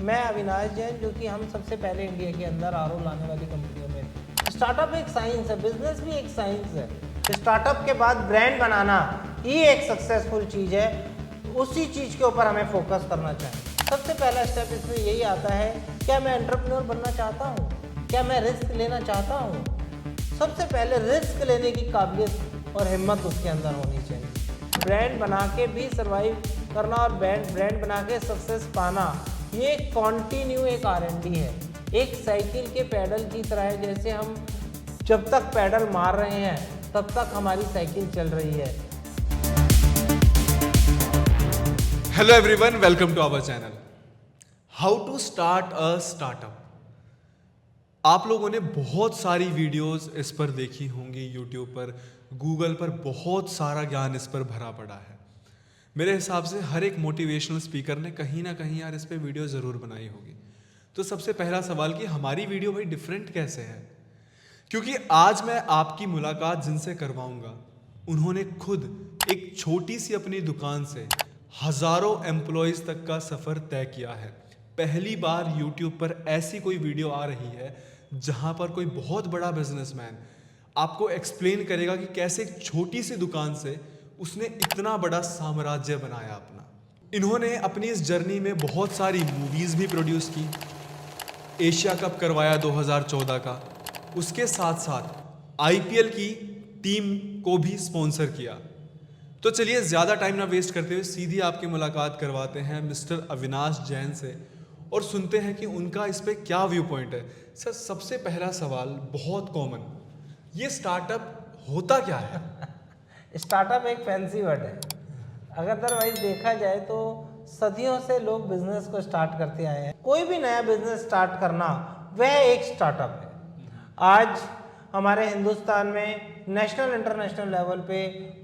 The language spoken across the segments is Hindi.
मैं अविनाश जैन, जो कि हम सबसे पहले इंडिया के अंदर आरओ लाने वाली कंपनियों में थे। स्टार्टअप एक साइंस है, बिजनेस भी एक साइंस है। स्टार्टअप के बाद ब्रांड बनाना ही एक सक्सेसफुल चीज़ है। उसी चीज़ के ऊपर हमें फोकस करना चाहिए। सबसे पहला स्टेप इसमें यही आता है, क्या मैं एंटरप्रेन्योर बनना चाहता हूँ, क्या मैं रिस्क लेना चाहता हूँ। सबसे पहले रिस्क लेने की काबिलियत और हिम्मत उसके अंदर होनी चाहिए। ब्रांड बना के भी सर्वाइव करना और ब्रांड बना के सक्सेस पाना, ये कॉन्टिन्यू एक R&D है। एक साइकिल के पैडल की तरह है, जैसे हम जब तक पैडल मार रहे हैं तब तक हमारी साइकिल चल रही है। Hello everyone, welcome to our channel. How to start a startup. आप लोगों ने बहुत सारी वीडियोस इस पर देखी होंगी, यूट्यूब पर, गूगल पर बहुत सारा ज्ञान इस पर भरा पड़ा है। मेरे हिसाब से हर एक मोटिवेशनल स्पीकर ने कहीं ना कहीं यार इस पे वीडियो ज़रूर बनाई होगी। तो सबसे पहला सवाल कि हमारी वीडियो भाई डिफरेंट कैसे है, क्योंकि आज मैं आपकी मुलाकात जिनसे करवाऊंगा उन्होंने खुद एक छोटी सी अपनी दुकान से हजारों एम्प्लॉयज तक का सफर तय किया है। पहली बार यूट्यूब पर ऐसी कोई वीडियो आ रही है जहां पर कोई बहुत बड़ा बिजनेसमैन आपको एक्सप्लेन करेगा कि कैसे एक छोटी सी दुकान से उसने इतना बड़ा साम्राज्य बनाया अपना। इन्होंने अपनी इस जर्नी में बहुत सारी मूवीज भी प्रोड्यूस की, एशिया कप करवाया 2014 का, उसके साथ साथ IPL की टीम को भी स्पॉन्सर किया। तो चलिए ज़्यादा टाइम ना वेस्ट करते हुए सीधी आपकी मुलाकात करवाते हैं मिस्टर अविनाश जैन से और सुनते हैं कि उनका इस पे क्या व्यू पॉइंट है। सर, सबसे पहला सवाल बहुत कॉमन, ये स्टार्टअप होता क्या है? स्टार्टअप एक फैंसी वर्ड है। अगर अदरवाइज देखा जाए तो सदियों से लोग बिजनेस को स्टार्ट करते आए हैं। कोई भी नया बिजनेस स्टार्ट करना वह एक स्टार्टअप है। आज हमारे हिंदुस्तान में नेशनल इंटरनेशनल लेवल पे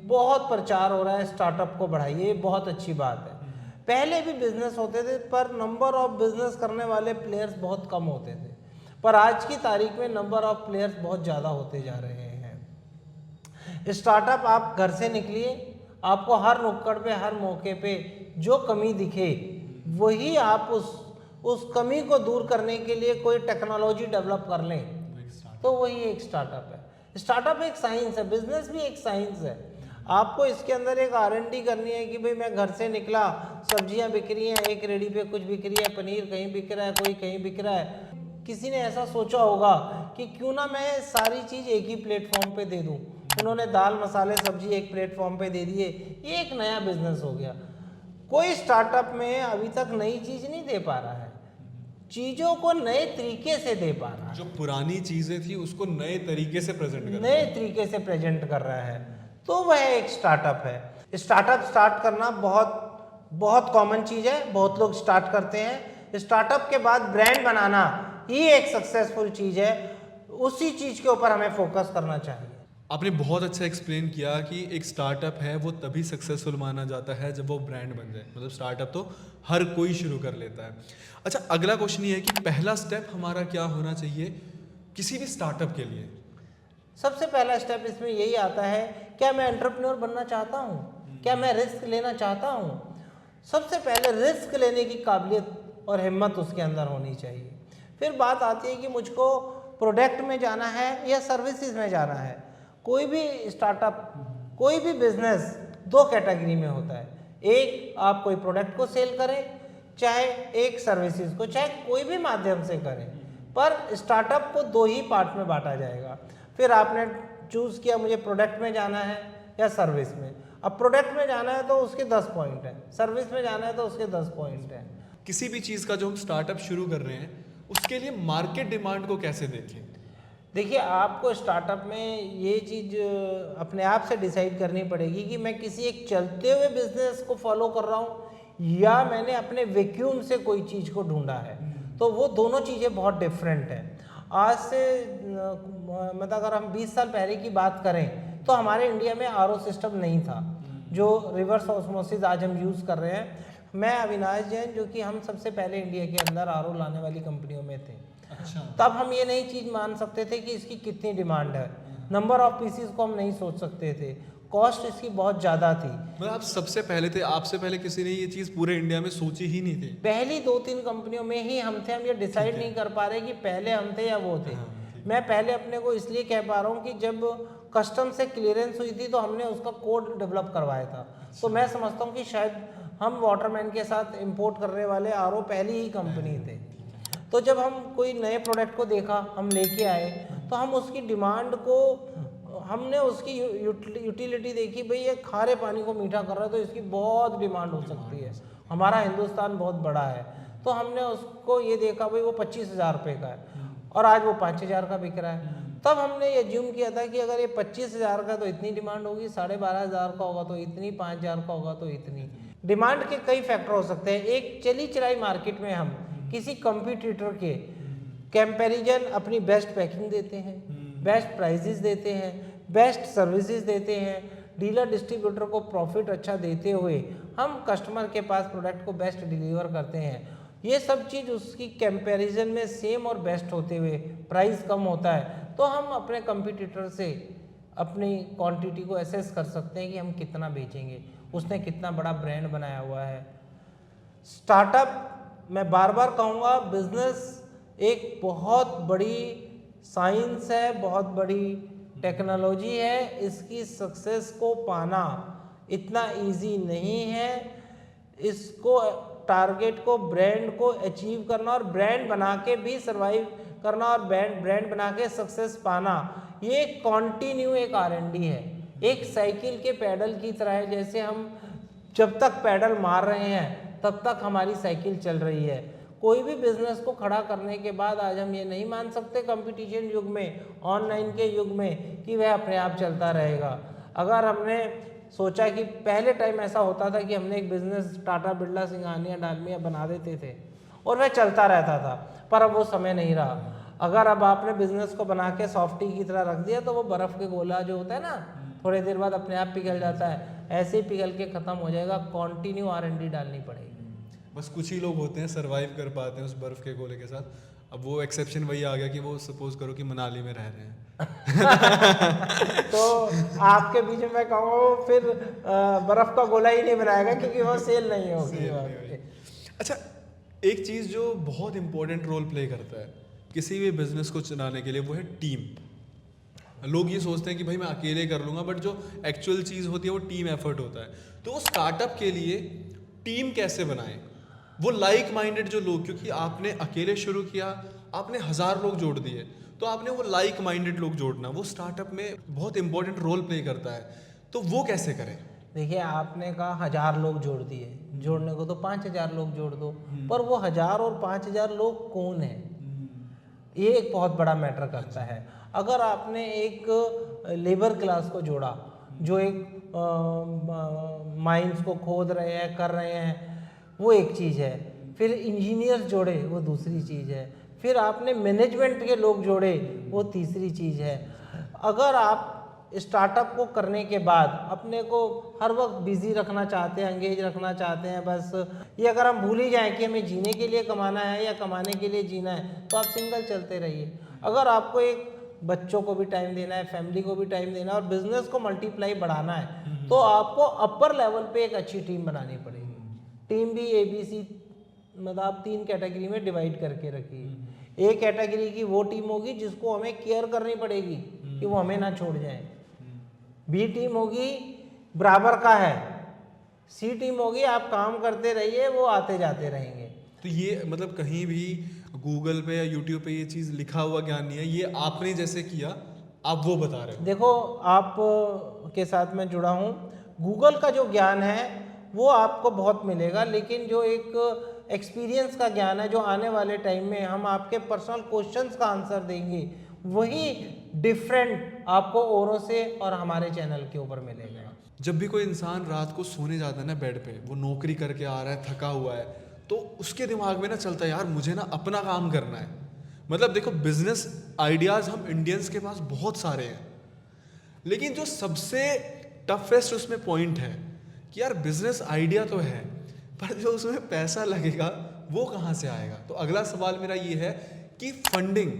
बहुत प्रचार हो रहा है स्टार्टअप को बढ़ाइए, बहुत अच्छी बात है। पहले भी बिजनेस होते थे पर नंबर ऑफ बिजनेस करने वाले प्लेयर्स बहुत कम होते थे, पर आज की तारीख में नंबर ऑफ प्लेयर्स बहुत ज़्यादा होते जा रहे हैं। स्टार्टअप, आप घर से निकलिए, आपको हर नुक्कड़ पे, हर मौके पे जो कमी दिखे वही आप उस कमी को दूर करने के लिए कोई टेक्नोलॉजी डेवलप कर लें, तो वही एक स्टार्टअप है। स्टार्टअप एक साइंस है, बिजनेस भी एक साइंस है। आपको इसके अंदर एक R&D करनी है कि भाई मैं घर से निकला, सब्जियां बिक रही हैं, एक रेडी पे कुछ बिक रही है, पनीर कहीं बिक रहा है, कोई कहीं बिक रहा है। किसी ने ऐसा सोचा होगा कि क्यों ना मैं सारी चीज़ एक ही प्लेटफॉर्म पे दे दूं। उन्होंने दाल मसाले सब्जी एक प्लेटफॉर्म पे दे दिए, ये एक नया बिजनेस हो गया। कोई स्टार्टअप में अभी तक नई चीज़ नहीं दे पा रहा है, चीज़ों को नए तरीके से दे पा रहा है, जो पुरानी चीजें थी उसको नए तरीके से प्रेजेंट कर नए तरीके से प्रेजेंट कर रहा है, तो वह एक स्टार्टअप है। स्टार्टअप स्टार्ट करना बहुत बहुत कॉमन चीज़ है, बहुत लोग स्टार्ट करते हैं। स्टार्टअप के बाद ब्रांड बनाना ही एक सक्सेसफुल चीज़ है। उसी चीज़ के ऊपर हमें फोकस करना चाहिए। आपने बहुत अच्छा एक्सप्लेन किया कि एक स्टार्टअप है वो तभी सक्सेसफुल माना जाता है जब वो ब्रांड बन जाए। मतलब स्टार्टअप तो हर कोई शुरू कर लेता है। अच्छा, अगला क्वेश्चन ये है कि पहला स्टेप हमारा क्या होना चाहिए किसी भी स्टार्टअप के लिए? सबसे पहला स्टेप इसमें यही आता है, क्या मैं एंटरप्रेन्योर बनना चाहता हूँ, क्या मैं रिस्क लेना चाहता हूँ। सबसे पहले रिस्क लेने की काबिलियत और हिम्मत उसके अंदर होनी चाहिए। फिर बात आती है कि मुझको प्रोडक्ट में जाना है या सर्विसेज में जाना है। कोई भी स्टार्टअप, कोई भी बिजनेस दो कैटेगरी में होता है। एक, आप कोई प्रोडक्ट को सेल करें, चाहे एक सर्विसेज को, चाहे कोई भी माध्यम से करें, पर स्टार्टअप को दो ही पार्ट में बांटा जाएगा। फिर आपने चूज़ किया मुझे प्रोडक्ट में जाना है या सर्विस में। अब प्रोडक्ट में जाना है तो उसके 10 पॉइंट हैं, सर्विस में जाना है तो उसके 10 पॉइंट हैं। किसी भी चीज़ का जो हम स्टार्टअप शुरू कर रहे हैं उसके लिए मार्केट डिमांड को कैसे देखें? देखिए, आपको स्टार्टअप में ये चीज़ अपने आप से डिसाइड करनी पड़ेगी कि मैं किसी एक चलते हुए बिजनेस को फॉलो कर रहा हूँ या मैंने अपने वैक्यूम से कोई चीज़ को ढूंढा है। तो वो दोनों चीज़ें बहुत डिफरेंट हैं। आज से मतलब अगर हम 20 साल पहले की बात करें तो हमारे इंडिया में RO सिस्टम नहीं था, जो रिवर्स ऑस्मोसिस आज हम यूज़ कर रहे हैं। मैं अविनाश जैन, जो कि हम सबसे पहले इंडिया के अंदर RO लाने वाली कंपनियों में थे। अच्छा। तब हम ये नई चीज़ मान सकते थे कि इसकी कितनी डिमांड है, नंबर ऑफ पीसीस को हम नहीं सोच सकते थे, कॉस्ट इसकी बहुत ज़्यादा थी। मतलब आप सबसे पहले थे, आपसे पहले किसी ने ये चीज़ पूरे इंडिया में सोची ही नहीं थी। पहली 2-3 कंपनियों में ही हम थे, हम ये डिसाइड नहीं कर पा रहे कि पहले हम थे या वो थे। मैं पहले अपने को इसलिए कह पा रहा हूँ कि जब कस्टम से क्लियरेंस हुई थी तो हमने उसका कोड डेवलप करवाया था। तो मैं समझता हूँ कि शायद हम वाटरमैन के साथ इंपोर्ट करने वाले आरओ पहली ही कंपनी थे। तो जब हम कोई नए प्रोडक्ट को देखा, हम लेके आए, तो हम उसकी डिमांड को, हमने उसकी यूटिलिटी देखी, भाई ये खारे पानी को मीठा कर रहा है तो इसकी बहुत डिमांड हो सकती है, हमारा हिंदुस्तान बहुत बड़ा है। तो हमने उसको ये देखा, भाई वो 25,000 रुपये का है और आज वो 5,000 का बिक रहा है। तब हमने ये ज्यूम किया था कि अगर ये 25,000 का तो इतनी डिमांड होगी, 12,500 का होगा तो इतनी, 5,000 का होगा तो इतनी। डिमांड के कई फैक्टर हो सकते हैं। एक चली चलाई मार्केट में हम किसी कंपटीटर के कंपैरिजन अपनी बेस्ट पैकिंग देते हैं, बेस्ट प्राइजेस देते हैं, बेस्ट सर्विसेज देते हैं, डीलर डिस्ट्रीब्यूटर को प्रॉफिट अच्छा देते हुए हम कस्टमर के पास प्रोडक्ट को बेस्ट डिलीवर करते हैं। ये सब चीज़ उसकी कंपैरिजन में सेम और बेस्ट होते हुए प्राइस कम होता है, तो हम अपने कंपटीटर से अपनी क्वांटिटी को एसेस कर सकते हैं कि हम कितना बेचेंगे, उसने कितना बड़ा ब्रांड बनाया हुआ है। स्टार्टअप, मैं बार बार कहूँगा, बिजनेस एक बहुत बड़ी साइंस है, बहुत बड़ी टेक्नोलॉजी है। इसकी सक्सेस को पाना इतना इजी नहीं है। इसको टारगेट को, ब्रांड को अचीव करना और ब्रांड बना के भी सर्वाइव करना और ब्रांड बना के सक्सेस पाना, ये कॉन्टिन्यू एक R&D है। एक साइकिल के पैडल की तरह है, जैसे हम जब तक पैडल मार रहे हैं तब तक हमारी साइकिल चल रही है। कोई भी बिजनेस को खड़ा करने के बाद आज हम ये नहीं मान सकते कंपटीशन युग में, ऑनलाइन के युग में, कि वह अपने आप चलता रहेगा। अगर हमने सोचा कि पहले टाइम ऐसा होता था कि हमने एक बिजनेस टाटा बिरला सिंघानिया डालमिया बना देते थे और वह चलता रहता था, पर अब वो समय नहीं रहा। अगर अब आपने बिजनेस को बना के सॉफ्टी की तरह रख दिया तो वो बर्फ़ के गोला जो होता है ना, थोड़ी देर बाद अपने आप पिघल जाता है, ऐसे ही पिघल के ख़त्म हो जाएगा। कॉन्टिन्यू R&D डालनी पड़ेगी। बस कुछ ही लोग होते हैं सर्वाइव कर पाते हैं उस बर्फ़ के गोले के साथ। अब वो एक्सेप्शन वही आ गया कि वो सपोज करो कि मनाली में रह रहे हैं तो आपके बीच में मैं कहूँ फिर बर्फ़ का गोला ही नहीं बनाएगा, क्योंकि वो सेल नहीं होगी। अच्छा, एक चीज़ जो बहुत इंपॉर्टेंट रोल प्ले करता है किसी भी बिजनेस को चलाने के लिए, वो है टीम। लोग ये सोचते हैं कि भाई मैं अकेले कर लूँगा, बट जो एक्चुअल चीज़ होती है वो टीम एफर्ट होता है। तो स्टार्टअप के लिए टीम कैसे बनाएं, वो लाइक माइंडेड जो लोग, क्योंकि आपने अकेले शुरू किया, आपने 1000 लोग जोड़ दिए, तो आपने वो लाइक माइंडेड लोग जोड़ना, वो स्टार्टअप में बहुत इंपॉर्टेंट रोल प्ले करता है। तो वो कैसे करें? देखिए, आपने कहा 1000 लोग जोड़ दिए, जोड़ने को तो 5000 लोग जोड़ दो, पर वो 1000 और 5000 लोग कौन है, ये एक बहुत बड़ा मैटर करता है। अगर आपने एक लेबर क्लास को जोड़ा जो एक माइंस को खोद रहे हैं, कर रहे हैं, वो एक चीज़ है। फिर इंजीनियर्स जोड़े, वो दूसरी चीज़ है। फिर आपने मैनेजमेंट के लोग जोड़े, वो तीसरी चीज़ है। अगर आप स्टार्टअप को करने के बाद अपने को हर वक्त बिजी रखना चाहते हैं, एंगेज रखना चाहते हैं, बस ये अगर हम भूल ही जाएं कि हमें जीने के लिए कमाना है या कमाने के लिए जीना है, तो आप सिंगल चलते रहिए। अगर आपको एक बच्चों को भी टाइम देना है, फैमिली को भी टाइम देना है और बिजनेस को मल्टीप्लाई बढ़ाना है, तो आपको अपर लेवल पे एक अच्छी टीम बनानी पड़ेगी। टीम भी ABC मतलब 3 कैटेगरी में डिवाइड करके रखी है। एक कैटेगरी की वो टीम होगी जिसको हमें केयर करनी पड़ेगी कि वो हमें ना छोड़ जाए। B टीम होगी बराबर का है। C टीम होगी आप काम करते रहिए, वो आते जाते रहेंगे। तो ये मतलब कहीं भी गूगल पे या यूट्यूब पे ये चीज़ लिखा हुआ ज्ञान नहीं है, ये आपने जैसे किया आप वो बता रहे हो। देखो, आप के साथ मैं जुड़ा हूँ, गूगल का जो ज्ञान है वो आपको बहुत मिलेगा, लेकिन जो एक एक्सपीरियंस का ज्ञान है, जो आने वाले टाइम में हम आपके पर्सनल क्वेश्चंस का आंसर देंगे, वही डिफरेंट आपको औरों से और हमारे चैनल के ऊपर मिलेगा। जब भी कोई इंसान रात को सोने जाता है ना बेड पे, वो नौकरी करके आ रहा है, थका हुआ है, तो उसके दिमाग में ना चलता है यार मुझे ना अपना काम करना है। मतलब देखो, बिजनेस आइडियाज़ हम इंडियंस के पास बहुत सारे हैं, लेकिन जो सबसे टफेस्ट उसमें पॉइंट है कि यार बिजनेस आइडिया तो है, पर जो उसमें पैसा लगेगा वो कहाँ से आएगा। तो अगला सवाल मेरा ये है कि फंडिंग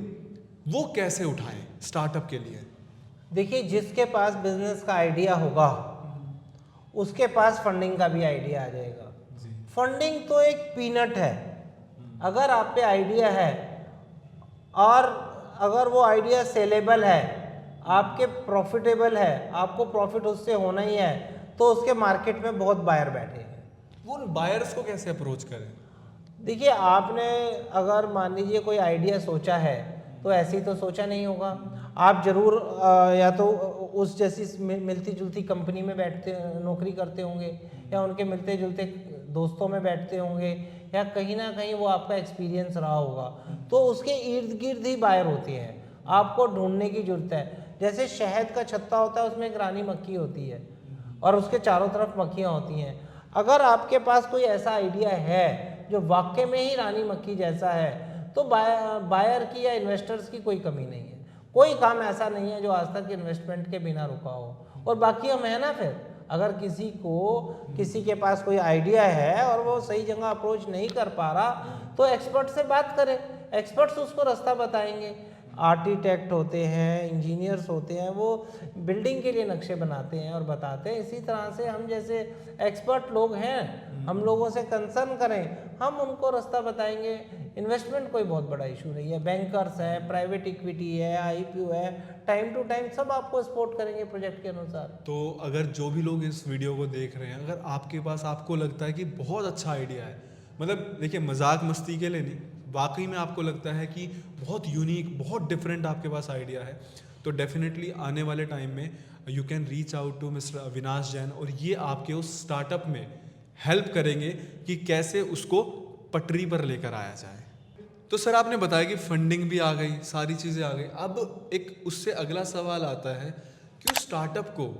वो कैसे उठाएं स्टार्टअप के लिए। देखिए, जिसके पास बिजनेस का आइडिया होगा उसके पास फंडिंग का भी आइडिया आ जाएगा। फंडिंग तो एक पीनट है। अगर आप पे आइडिया है और अगर वो आइडिया सेलेबल है, आपके प्रॉफिटेबल है, आपको प्रॉफिट उससे होना ही है, तो उसके मार्केट में बहुत बायर बैठे हैं। वो बायर्स को कैसे अप्रोच करें? देखिए, आपने अगर मान लीजिए कोई आइडिया सोचा है तो ऐसे ही तो सोचा नहीं होगा। आप जरूर या तो उस जैसी मिलती जुलती कंपनी में बैठते नौकरी करते होंगे, या उनके मिलते जुलते दोस्तों में बैठते होंगे, या कहीं ना कहीं वो आपका एक्सपीरियंस रहा होगा, तो उसके इर्द गिर्द ही बायर होते हैं। आपको ढूंढने की जरूरत है। जैसे शहद का छत्ता होता है, उसमें एक रानी मक्खी होती है और उसके चारों तरफ मक्खियाँ होती हैं। अगर आपके पास कोई ऐसा आइडिया है जो वाकई में ही रानी मक्खी जैसा है, तो बायर की या इन्वेस्टर्स की कोई कमी नहीं है। कोई काम ऐसा नहीं है जो आज तक इन्वेस्टमेंट के बिना रुका हो। और बाकी हम है ना, फिर अगर किसी के पास कोई आइडिया है और वो सही जगह अप्रोच नहीं कर पा रहा, तो एक्सपर्ट से बात करें, एक्सपर्ट्स उसको रास्ता बताएंगे। आर्किटेक्ट होते हैं, इंजीनियर्स होते हैं, वो बिल्डिंग के लिए नक्शे बनाते हैं और बताते हैं। इसी तरह से हम जैसे एक्सपर्ट लोग हैं, हम लोगों से कंसर्न करें, हम उनको रास्ता बताएंगे। इन्वेस्टमेंट कोई बहुत बड़ा इशू नहीं है। बैंकर्स है, प्राइवेट इक्विटी है, आईपीओ है, टाइम टू टाइम सब आपको सपोर्ट करेंगे प्रोजेक्ट के अनुसार। तो अगर जो भी लोग इस वीडियो को देख रहे हैं, अगर आपके पास आपको लगता है कि बहुत अच्छा आइडिया है, मतलब देखिए मजाक मस्ती के लिए नहीं, वाकई में आपको लगता है कि बहुत यूनिक, बहुत डिफरेंट आपके पास आइडिया है, तो डेफिनेटली आने वाले टाइम में you can reach out to mister Avinash Jain, और ये आपके उस स्टार्टअप में हेल्प करेंगे कि कैसे उसको पटरी पर लेकर आया जाए। तो सर आपने बताया कि फंडिंग भी आ गई, सारी चीज़ें आ गई। अब एक उससे अगला सवाल आता है कि उस स्टार्टअप को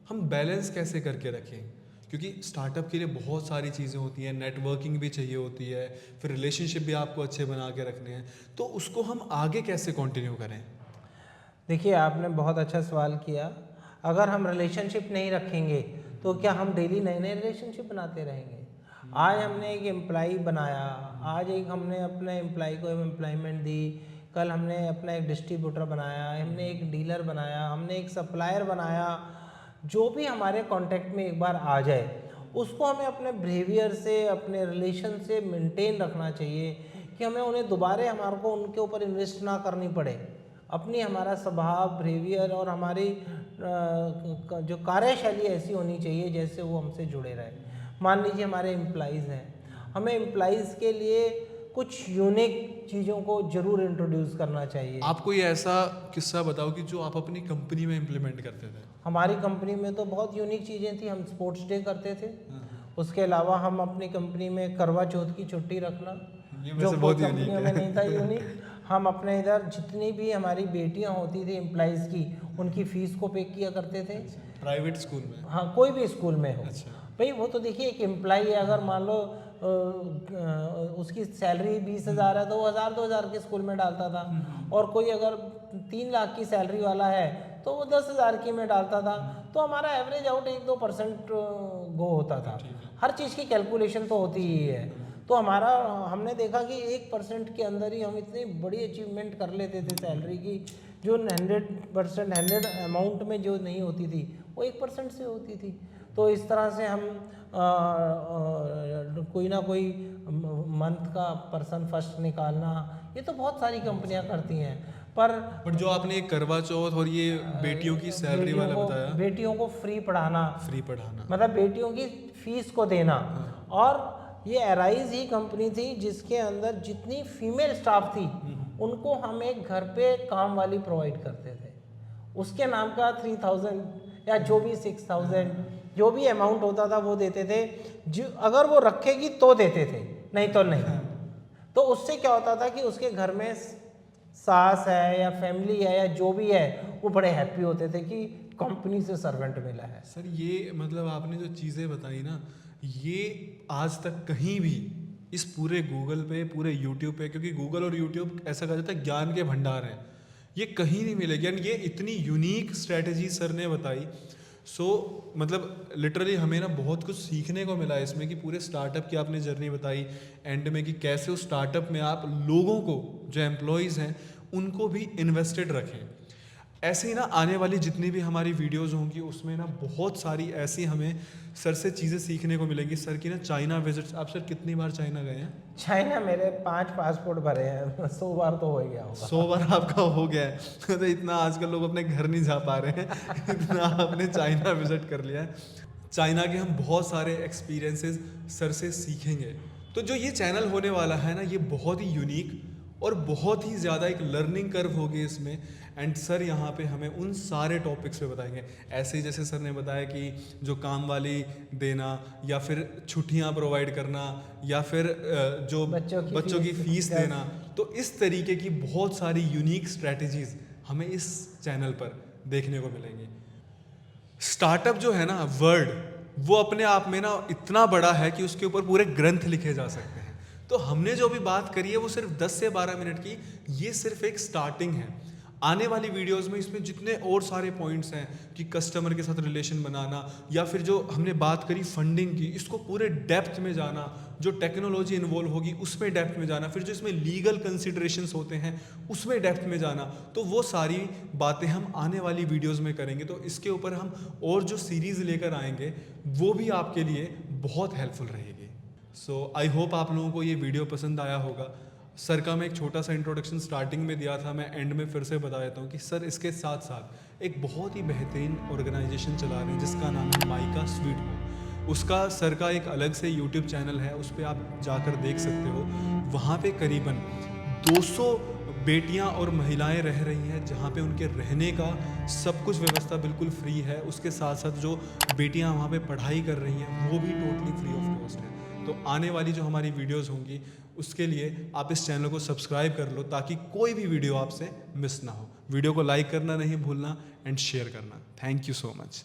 हम बैलेंस कैसे करके रखें, क्योंकि स्टार्टअप के लिए बहुत सारी चीज़ें होती हैं, नेटवर्किंग भी चाहिए होती है, फिर रिलेशनशिप भी आपको अच्छे बना के रखने हैं, तो उसको हम आगे कैसे कंटिन्यू करें? देखिए, आपने बहुत अच्छा सवाल किया। अगर हम रिलेशनशिप नहीं रखेंगे तो क्या हम डेली नए नए रिलेशनशिप बनाते रहेंगे? आज हमने एक एम्प्लॉई बनाया, आज एक हमने अपने एम्प्लॉई को एम्प्लॉयमेंट दी, कल हमने अपना एक डिस्ट्रीब्यूटर बनाया, हमने एक डीलर बनाया, हमने एक सप्लायर बनाया। जो भी हमारे कांटेक्ट में एक बार आ जाए, उसको हमें अपने बिहेवियर से, अपने रिलेशन से मेंटेन रखना चाहिए कि हमें उन्हें दोबारा हमारे को उनके ऊपर इन्वेस्ट ना करनी पड़े। अपनी हमारा स्वभाव, बिहेवियर और हमारी जो कार्यशैली ऐसी होनी चाहिए जैसे वो हमसे जुड़े रहे। मान लीजिए हमारे एम्प्लॉइज़ हैं, हमें एम्प्लॉइज़ के लिए कुछ यूनिक चीज़ों को ज़रूर इंट्रोड्यूस करना चाहिए। आप कोई ऐसा किस्सा बताओ कि जो आप अपनी कंपनी में इम्प्लीमेंट करते थे। हमारी कंपनी में तो बहुत यूनिक चीज़ें थी। हम स्पोर्ट्स डे करते थे। उसके अलावा हम अपनी कंपनी में करवा चौथ की छुट्टी रखना, जो बहुत कंपनियों में नहीं था यूनिक। हम अपने इधर जितनी भी हमारी बेटियां होती थी एम्प्लॉइज़ की, उनकी फ़ीस को पे किया करते थे। प्राइवेट स्कूल में? हाँ, कोई भी स्कूल में हो। अच्छा। भाई वो तो देखिए, एक एम्प्लॉई है, अगर मान लो उसकी सैलरी 20,000 है तो वो 1,000-2,000 के स्कूल में डालता था, और कोई अगर 3 लाख की सैलरी वाला है तो वो 10,000 की में डालता था। तो हमारा एवरेज आउट 1-2% गो होता था। हर चीज़ की कैलकुलेशन तो होती ही है। तो हमने देखा कि 1% के अंदर ही हम इतनी बड़ी अचीवमेंट कर लेते थे सैलरी की, जो 100% 100 अमाउंट में जो नहीं होती थी वो 1% से होती थी। तो इस तरह से हम कोई ना कोई मंथ का पर्सन फर्स्ट निकालना, ये तो बहुत सारी कंपनियां करती हैं। पर जो आपने ये करवा चौथ और ये बेटियों की सैलरी वाला बताया, बेटियों को फ्री पढ़ाना, मतलब बेटियों की फीस को देना। और ये एराइज ही कंपनी थी जिसके अंदर जितनी फीमेल स्टाफ थी उनको हम एक घर पे काम वाली प्रोवाइड करते थे। उसके नाम का 3,000 या जो भी 6,000 जो भी अमाउंट होता था वो देते थे। जो अगर वो रखेगी तो देते थे, नहीं तो नहीं। तो उससे क्या होता था कि उसके घर में सास है या फैमिली है या जो भी है, वो बड़े हैप्पी होते थे कि कंपनी से सर्वेंट मिला है। सर ये मतलब आपने जो चीज़ें बताई ना, ये आज तक कहीं भी इस पूरे गूगल पे, पूरे यूट्यूब पे, क्योंकि गूगल और यूट्यूब ऐसा कहा जाता है ज्ञान के भंडार हैं, ये कहीं नहीं मिलेगी। एंड ये इतनी यूनिक स्ट्रेटजी सर ने बताई। सो मतलब लिटरली हमें ना बहुत कुछ सीखने को मिला इसमें, कि पूरे स्टार्टअप की आपने जर्नी बताई एंड में, कि कैसे उस स्टार्टअप में आप लोगों को, जो एम्प्लॉयज़ हैं, उनको भी इन्वेस्टेड रखें। ऐसे ही ना आने वाली जितनी भी हमारी वीडियोस होंगी उसमें ना बहुत सारी ऐसी हमें सर से चीज़ें सीखने को मिलेंगी। सर की ना चाइना विजिट्स, आप सर कितनी बार चाइना गए हैं? चाइना मेरे 5 पासपोर्ट भरे हैं, 100 बार तो हो ही गया होगा। 100 बार आपका हो गया है तो इतना आजकल लोग अपने घर नहीं जा पा रहे हैं इतना आपने चाइना विजिट कर लिया है। चाइना के हम बहुत सारे एक्सपीरियंसेस सर से सीखेंगे। तो जो ये चैनल होने वाला है ना, ये बहुत ही यूनिक और बहुत ही ज़्यादा एक लर्निंग कर्व होगी इसमें। एंड सर यहाँ पे हमें उन सारे टॉपिक्स पे बताएंगे। ऐसे ही जैसे सर ने बताया कि जो काम वाली देना, या फिर छुट्टियाँ प्रोवाइड करना, या फिर जो बच्चों की फीस देना, तो इस तरीके की बहुत सारी यूनिक स्ट्रैटेजीज हमें इस चैनल पर देखने को मिलेंगी। स्टार्टअप जो है ना वर्ड, वो अपने आप में ना इतना बड़ा है कि उसके ऊपर पूरे ग्रंथ लिखे जा सकते हैं। तो हमने जो भी बात करी है वो सिर्फ 10 से 12 मिनट की, ये सिर्फ एक स्टार्टिंग है। आने वाली वीडियोस में इसमें जितने और सारे पॉइंट्स हैं कि कस्टमर के साथ रिलेशन बनाना, या फिर जो हमने बात करी फंडिंग की, इसको पूरे डेप्थ में जाना, जो टेक्नोलॉजी इन्वॉल्व होगी उसमें डेप्थ में जाना, फिर जो इसमें लीगल कंसिडरेशंस होते हैं उसमें डेप्थ में जाना, तो वो सारी बातें हम आने वाली वीडियोस में करेंगे। तो इसके ऊपर हम और जो सीरीज़ लेकर आएंगे वो भी आपके लिए बहुत हेल्पफुल रहेगी। सो आई होप आप लोगों को ये वीडियो पसंद आया होगा। सर का मैं एक छोटा सा इंट्रोडक्शन स्टार्टिंग में दिया था, मैं एंड में फिर से बता देता हूँ कि सर इसके साथ साथ एक बहुत ही बेहतरीन ऑर्गेनाइजेशन चला रहे हैं जिसका नाम है माइका स्वीट होम। उसका सर का एक अलग से यूट्यूब चैनल है, उस पर आप जाकर देख सकते हो। वहाँ पे करीबन 200 बेटियां और महिलाएं रह रही हैं, जहाँ पे उनके रहने का सब कुछ व्यवस्था बिल्कुल फ्री है। उसके साथ साथ जो बेटियां वहाँ पे पढ़ाई कर रही हैं वो भी टोटली फ्री ऑफ कॉस्ट है। तो आने वाली जो हमारी वीडियोस होंगी उसके लिए आप इस चैनल को सब्सक्राइब कर लो ताकि कोई भी वीडियो आपसे मिस ना हो। वीडियो को लाइक करना नहीं भूलना एंड शेयर करना। Thank you so much.